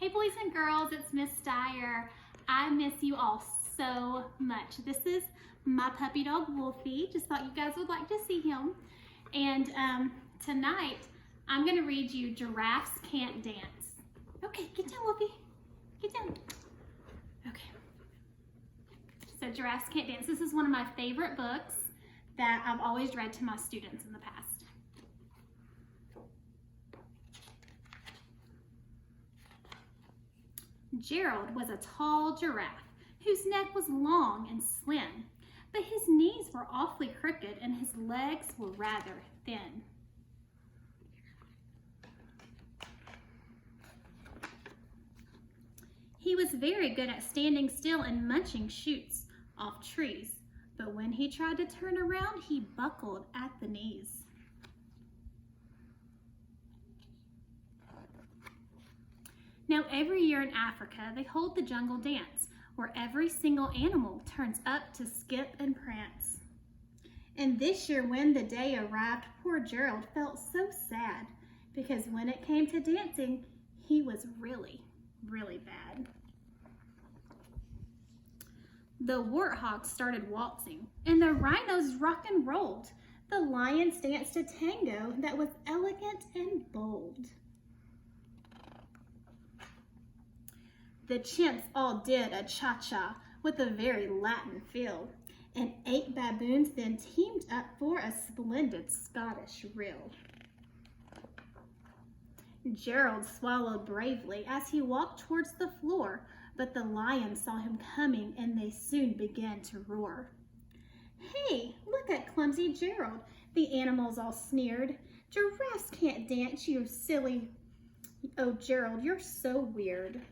Hey boys and girls, it's Miss Dyer. I miss you all so much. This is my puppy dog Wolfie. Just thought you guys would like to see him. And tonight I'm gonna read you Giraffes Can't Dance. Okay, get down Wolfie, get down. Okay, so Giraffes Can't Dance. This is one of my favorite books that I've always read to my students in the past. Gerald was a tall giraffe whose neck was long and slim, but his knees were awfully crooked and his legs were rather thin. He was very good at standing still and munching shoots off trees, but when he tried to turn around, he buckled at the knees. Now, every year in Africa, they hold the jungle dance, where every single animal turns up to skip and prance. And this year, when the day arrived, poor Gerald felt so sad, because when it came to dancing, he was really, really bad. The warthogs started waltzing, and the rhinos rock and rolled. The lions danced a tango that was elegant and bold. The chimps all did a cha-cha with a very Latin feel, and 8 baboons then teamed up for a splendid Scottish reel. Gerald swallowed bravely as he walked towards the floor, but the lions saw him coming and they soon began to roar. "Hey, look at clumsy Gerald," the animals all sneered. "Giraffes can't dance, you silly. Oh, Gerald, you're so weird."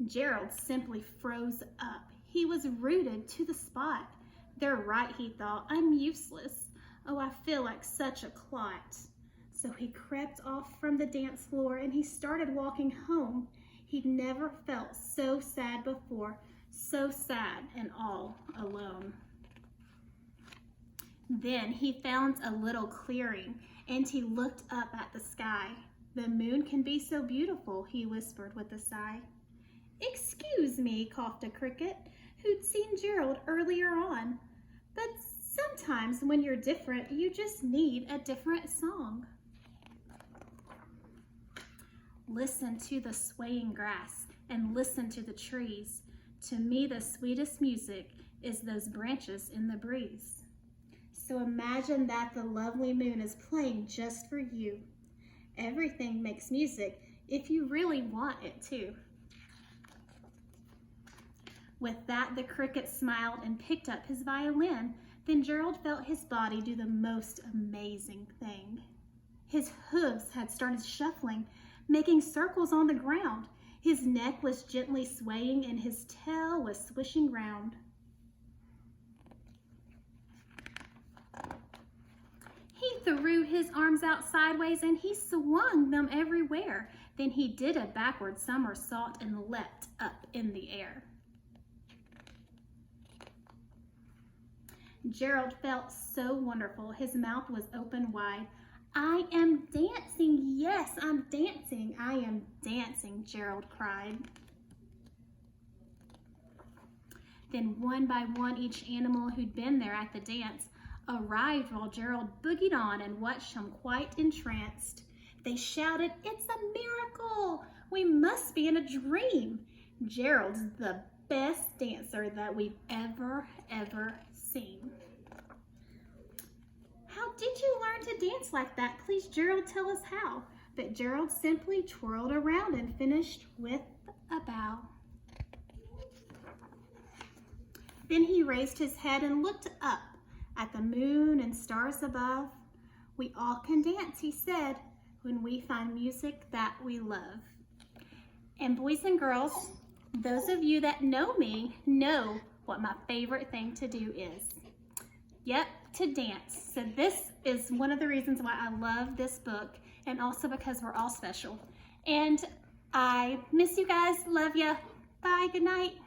Gerald simply froze up. He was rooted to the spot. "They're right," he thought. "I'm useless. Oh, I feel like such a clot." So he crept off from the dance floor and he started walking home. He'd never felt so sad before, so sad and all alone. Then he found a little clearing and he looked up at the sky. "The moon can be so beautiful," he whispered with a sigh. "Excuse me," coughed a cricket who'd seen Gerald earlier on, "but sometimes when you're different, you just need a different song." Listen to the swaying grass and listen to the trees. To me, the sweetest music is those branches in the breeze. So imagine that the lovely moon is playing just for you. Everything makes music if you really want it to. With that, the cricket smiled and picked up his violin. Then Gerald felt his body do the most amazing thing. His hooves had started shuffling, making circles on the ground. His neck was gently swaying and his tail was swishing round. He threw his arms out sideways and he swung them everywhere. Then he did a backward somersault and leapt up in the air. Gerald felt so wonderful. His mouth was open wide. "I am dancing, yes, I'm dancing, I am dancing," Gerald cried. Then one by one, each animal who'd been there at the dance arrived while Gerald boogied on and watched him quite entranced. They shouted, "It's a miracle! We must be in a dream! Gerald's the best dancer that we've ever seen." "How did you learn to dance like that? Please, Gerald, tell us how." But Gerald simply twirled around and finished with a bow. Then he raised his head and looked up at the moon and stars above. "We all can dance," he said, "when we find music that we love." And boys and girls, those of you that know me know what my favorite thing to do is. Yep, to dance. So this is one of the reasons why I love this book, and also because we're all special. And I miss you guys, love ya. Bye, good night.